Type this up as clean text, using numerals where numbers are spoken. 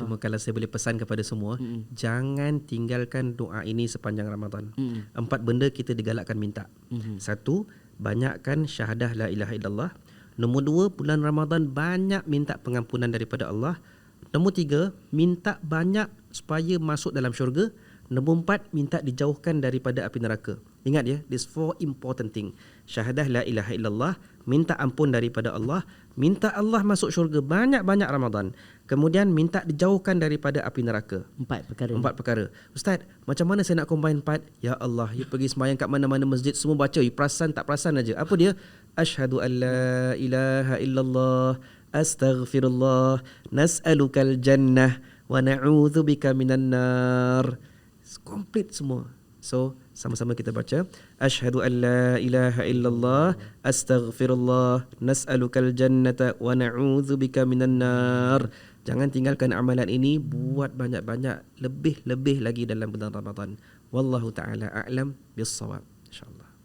Cuma kalau saya boleh pesan kepada semua, jangan tinggalkan doa ini sepanjang Ramadan. 4 benda kita digalakkan minta. 1, banyakkan syahadah la ilaha illallah. Nombor 2, bulan Ramadan banyak minta pengampunan daripada Allah. Nombor 3, minta banyak supaya masuk dalam syurga. Nombor 4, minta dijauhkan daripada api neraka. Ingat ya, these 4 important thing. Syahadah la ilaha illallah, minta ampun daripada Allah, minta Allah masuk syurga banyak-banyak Ramadan. Kemudian minta dijauhkan daripada api neraka. 4 perkara. Ustaz, macam mana saya nak combine 4? Ya Allah, you pergi sembahyang kat mana-mana masjid, semua baca, you perasan tak perasan aja. Apa dia? Asyhadu an la ilaha illallah, astaghfirullah, nas'alukal jannah wa na'udzubika minan nar. Complete semua. So, sama-sama kita baca. Asyhadu an la ilaha illallah, astaghfirullah, nas'alukal jannata wa na'udzubika minan nar. Jangan tinggalkan amalan ini, buat banyak-banyak, lebih-lebih lagi dalam bulan Ramadan. Wallahu ta'ala a'lam bis-shawab.